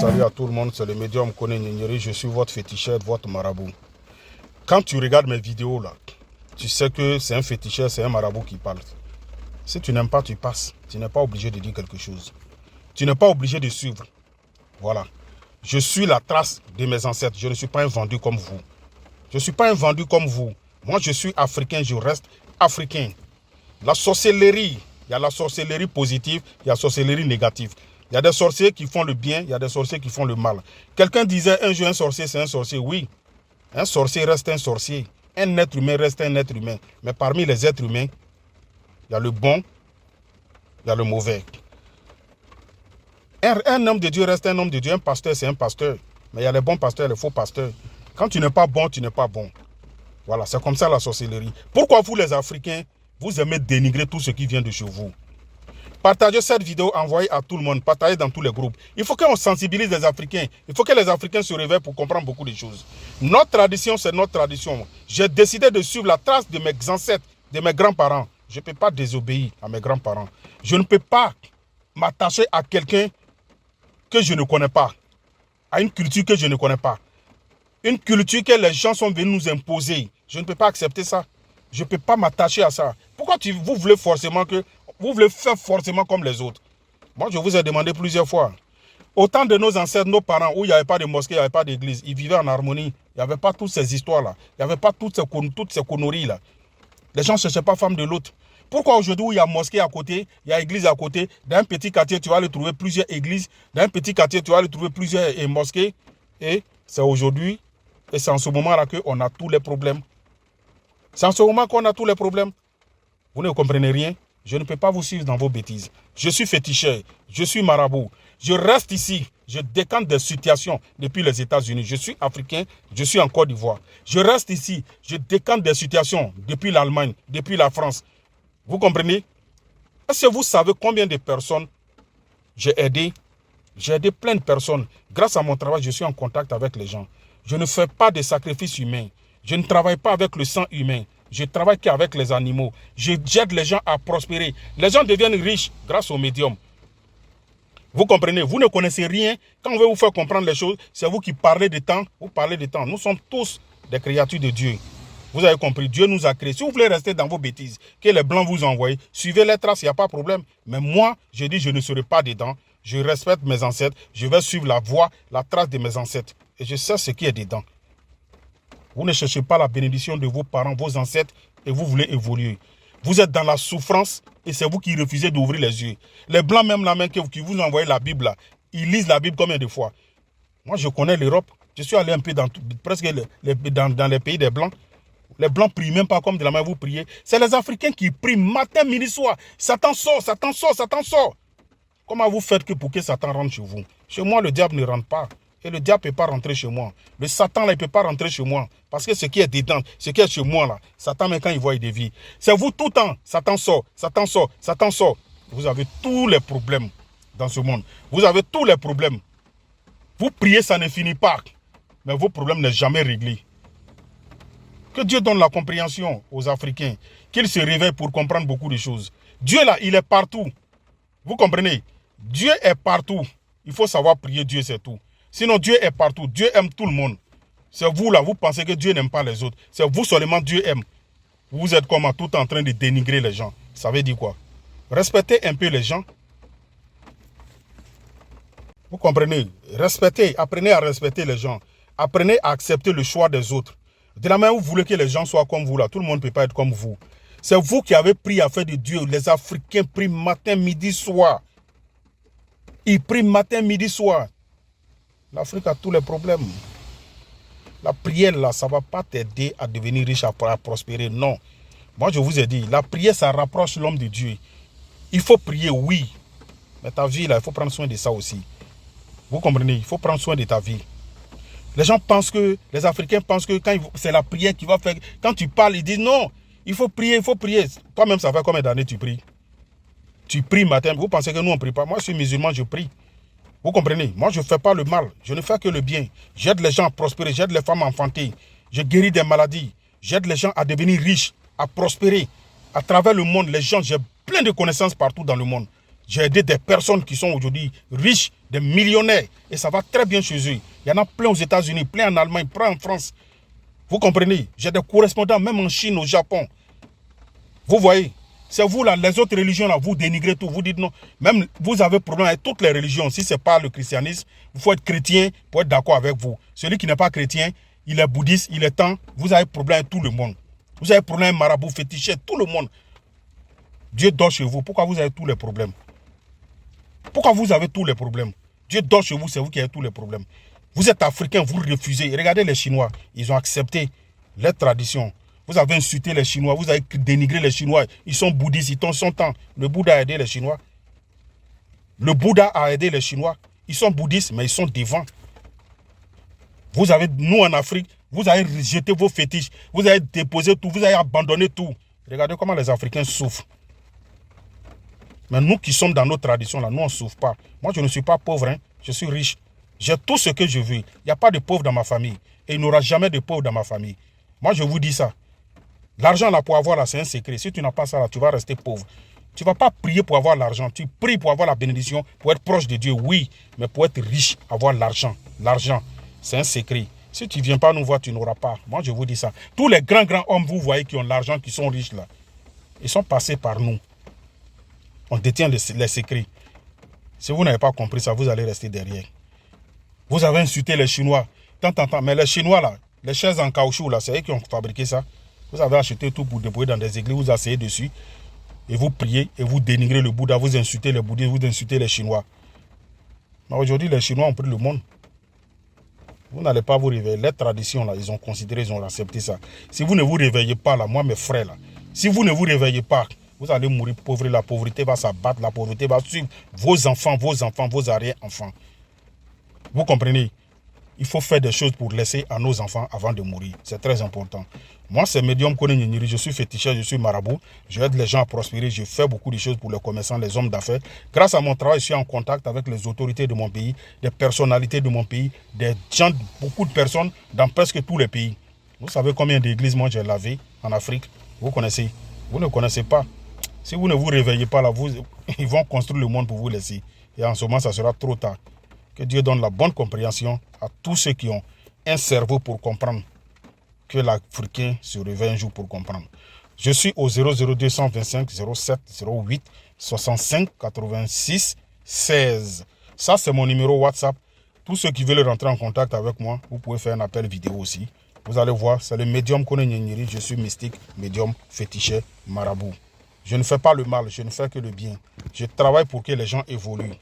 Salut à tout le monde, c'est le médium Koné Ninyeri, je suis votre féticheur, votre marabout. Quand tu regardes mes vidéos là, tu sais que c'est un féticheur, c'est un marabout qui parle. Si tu n'aimes pas, tu passes. Tu n'es pas obligé de dire quelque chose. Tu n'es pas obligé de suivre. Voilà. Je suis la trace de mes ancêtres. Je ne suis pas un vendu comme vous. Je ne suis pas un vendu comme vous. Moi, je suis africain, je reste africain. La sorcellerie, il y a la sorcellerie positive, il y a la sorcellerie négative. Il y a des sorciers qui font le bien, il y a des sorciers qui font le mal. Quelqu'un disait un jour un sorcier, c'est un sorcier. Oui, un sorcier reste un sorcier. Un être humain reste un être humain. Mais parmi les êtres humains, il y a le bon, il y a le mauvais. Un homme de Dieu reste un homme de Dieu. Un pasteur, c'est un pasteur. Mais il y a les bons pasteurs et les faux pasteurs. Quand tu n'es pas bon, tu n'es pas bon. Voilà, c'est comme ça la sorcellerie. Pourquoi vous, les Africains, vous aimez dénigrer tout ce qui vient de chez vous? Partagez cette vidéo, envoyez à tout le monde, partagez dans tous les groupes. Il faut qu'on sensibilise les Africains. Il faut que les Africains se réveillent pour comprendre beaucoup de choses. Notre tradition, c'est notre tradition. J'ai décidé de suivre la trace de mes ancêtres, de mes grands-parents. Je ne peux pas désobéir à mes grands-parents. Je ne peux pas m'attacher à quelqu'un que je ne connais pas, à une culture que je ne connais pas. Une culture que les gens sont venus nous imposer. Je ne peux pas accepter ça. Je ne peux pas m'attacher à ça. Pourquoi vous voulez forcément que... Vous voulez faire forcément comme les autres? Moi, je vous ai demandé plusieurs fois. Au temps de nos ancêtres, nos parents, où il n'y avait pas de mosquée, il n'y avait pas d'église, ils vivaient en harmonie. Il n'y avait pas toutes ces histoires-là. Il n'y avait pas toutes ces conneries-là. Les gens ne cherchaient pas femme de l'autre. Pourquoi aujourd'hui, où il y a mosquée à côté, il y a église à côté, dans un petit quartier, tu vas aller trouver plusieurs églises, dans un petit quartier, tu vas aller trouver plusieurs mosquées. Et c'est aujourd'hui, et c'est en ce moment-là qu'on a tous les problèmes. C'est en ce moment qu'on a tous les problèmes. Vous ne comprenez rien? Je ne peux pas vous suivre dans vos bêtises. Je suis féticheur, je suis marabout. Je reste ici, je décante des situations depuis les États-Unis. Je suis africain, je suis en Côte d'Ivoire. Je reste ici, je décante des situations depuis l'Allemagne, depuis la France. Vous comprenez? Est-ce que vous savez combien de personnes j'ai aidé? J'ai aidé plein de personnes. Grâce à mon travail, je suis en contact avec les gens. Je ne fais pas de sacrifices humains. Je ne travaille pas avec le sang humain. Je travaille qu'avec les animaux. J'aide les gens à prospérer. Les gens deviennent riches grâce au médium. Vous comprenez? Vous ne connaissez rien. Quand on veut vous faire comprendre les choses, c'est vous qui parlez de temps. Vous parlez de temps. Nous sommes tous des créatures de Dieu. Vous avez compris? Dieu nous a créés. Si vous voulez rester dans vos bêtises, que les blancs vous envoient, suivez les traces, il n'y a pas de problème. Mais moi, je dis, je ne serai pas dedans. Je respecte mes ancêtres. Je vais suivre la voie, la trace de mes ancêtres. Et je sais ce qui est dedans. Vous ne cherchez pas la bénédiction de vos parents, vos ancêtres, et vous voulez évoluer. Vous êtes dans la souffrance et c'est vous qui refusez d'ouvrir les yeux. Les blancs, même la main qui vous envoient la Bible, là, ils lisent la Bible combien de fois? Moi, je connais l'Europe. Je suis allé un peu dans presque dans les pays des blancs. Les blancs prient même pas comme de la main vous priez. C'est les Africains qui prient matin, midi, soir. Satan sort, Satan sort, Satan sort. Comment vous faites pour que Satan rentre chez vous? Chez moi, le diable ne rentre pas. Et le diable ne peut pas rentrer chez moi. Le Satan, là, il ne peut pas rentrer chez moi. Parce que ce qui est dedans, ce qui est chez moi, là, Satan, même quand il voit, il dévie. C'est vous tout le temps. Satan sort, Satan sort, Satan sort. Vous avez tous les problèmes dans ce monde. Vous avez tous les problèmes. Vous priez, ça ne finit pas. Mais vos problèmes ne sont jamais réglés. Que Dieu donne la compréhension aux Africains. Qu'ils se réveillent pour comprendre beaucoup de choses. Dieu, là, il est partout. Vous comprenez? Dieu est partout. Il faut savoir prier Dieu, c'est tout. Sinon, Dieu est partout. Dieu aime tout le monde. C'est vous là, vous pensez que Dieu n'aime pas les autres. C'est vous seulement Dieu aime. Vous êtes comme tout en train de dénigrer les gens. Ça veut dire quoi? Respectez un peu les gens. Vous comprenez? Respectez, apprenez à respecter les gens. Apprenez à accepter le choix des autres. De la manière où vous voulez que les gens soient comme vous là, tout le monde ne peut pas être comme vous. C'est vous qui avez pris à faire de Dieu. Les Africains prient matin, midi, soir. Ils prient matin, midi, soir. L'Afrique a tous les problèmes. La prière, là, ça ne va pas t'aider à devenir riche, à prospérer. Non. Moi, je vous ai dit, la prière, ça rapproche l'homme de Dieu. Il faut prier, oui. Mais ta vie, là, il faut prendre soin de ça aussi. Vous comprenez? Il faut prendre soin de ta vie. Les gens pensent que, les Africains pensent que c'est la prière qui va faire... Quand tu parles, ils disent non, il faut prier, il faut prier. Toi-même, ça fait combien d'années tu pries? Tu pries matin. Vous pensez que nous, on ne prie pas? Moi, je suis musulman, je prie. Vous comprenez? Moi, je ne fais pas le mal. Je ne fais que le bien. J'aide les gens à prospérer. J'aide les femmes à enfanter. Je guéris des maladies. J'aide les gens à devenir riches, à prospérer. À travers le monde, les gens, j'ai plein de connaissances partout dans le monde. J'ai aidé des personnes qui sont aujourd'hui riches, des millionnaires. Et ça va très bien chez eux. Il y en a plein aux États-Unis, plein en Allemagne, plein en France. Vous comprenez? J'ai des correspondants même en Chine, au Japon. Vous voyez? C'est vous là, les autres religions là, vous dénigrez tout. Vous dites non. Même vous avez problème avec toutes les religions. Si ce n'est pas le christianisme, il faut être chrétien pour être d'accord avec vous. Celui qui n'est pas chrétien, il est bouddhiste, il est temps. Vous avez problème avec tout le monde. Vous avez problème avec marabout, féticheur, tout le monde. Dieu dort chez vous. Pourquoi vous avez tous les problèmes? Pourquoi vous avez tous les problèmes? Dieu dort chez vous, c'est vous qui avez tous les problèmes. Vous êtes africain, vous refusez. Regardez les Chinois, ils ont accepté les traditions. Vous avez insulté les Chinois, vous avez dénigré les Chinois. Ils sont bouddhistes, ils sont temps. Le Bouddha a aidé les Chinois. Le Bouddha a aidé les Chinois. Ils sont bouddhistes, mais ils sont devant. Vous avez, nous en Afrique, vous avez rejeté vos fétiches. Vous avez déposé tout, vous avez abandonné tout. Regardez comment les Africains souffrent. Mais nous qui sommes dans nos traditions, là, nous on ne souffre pas. Moi, je ne suis pas pauvre, hein. Je suis riche. J'ai tout ce que je veux. Il n'y a pas de pauvre dans ma famille. Et il n'y aura jamais de pauvre dans ma famille. Moi, je vous dis ça. L'argent, là, pour avoir, là, c'est un secret. Si tu n'as pas ça, là, tu vas rester pauvre. Tu ne vas pas prier pour avoir l'argent. Tu pries pour avoir la bénédiction, pour être proche de Dieu, oui. Mais pour être riche, avoir l'argent. L'argent, c'est un secret. Si tu ne viens pas nous voir, tu n'auras pas. Moi, je vous dis ça. Tous les grands hommes, vous voyez, qui ont l'argent, qui sont riches, là, ils sont passés par nous. On détient les secrets. Si vous n'avez pas compris ça, vous allez rester derrière. Vous avez insulté les Chinois. Mais les Chinois, là, les chaises en caoutchouc, là, c'est eux qui ont fabriqué ça. Vous avez acheté tout pour déployer dans des églises, vous asseyez dessus. Et vous priez et vous dénigrez le Bouddha, vous insultez les bouddhistes, vous insultez les Chinois. Mais aujourd'hui, les Chinois ont pris le monde. Vous n'allez pas vous réveiller. Les traditions, là, ils ont considéré, ils ont accepté ça. Si vous ne vous réveillez pas, là, moi, mes frères, là, si vous ne vous réveillez pas, vous allez mourir pauvre. La pauvreté va s'abattre, la pauvreté va suivre vos enfants, vos arrière-enfants. Vous comprenez? Il faut faire des choses pour laisser à nos enfants avant de mourir. C'est très important. Moi, c'est Médium Kone Nyenyiri. Je suis féticheur, je suis marabout. J'aide les gens à prospérer. Je fais beaucoup de choses pour les commerçants, les hommes d'affaires. Grâce à mon travail, je suis en contact avec les autorités de mon pays, des personnalités de mon pays, des gens, beaucoup de personnes dans presque tous les pays. Vous savez combien d'églises moi j'ai lavé en Afrique? Vous connaissez? Vous ne connaissez pas. Si vous ne vous réveillez pas là, ils vont construire le monde pour vous laisser. Et en ce moment, ça sera trop tard. Que Dieu donne la bonne compréhension à tous ceux qui ont un cerveau pour comprendre. Que l'Africain se réveille un jour pour comprendre. Je suis au 00225 07 08 65 86 16. Ça, c'est mon numéro WhatsApp. Tous ceux qui veulent rentrer en contact avec moi, vous pouvez faire un appel vidéo aussi. Vous allez voir, c'est le Médium Kone Nyenyiri. Je suis mystique, médium, féticheur, marabout. Je ne fais pas le mal, je ne fais que le bien. Je travaille pour que les gens évoluent.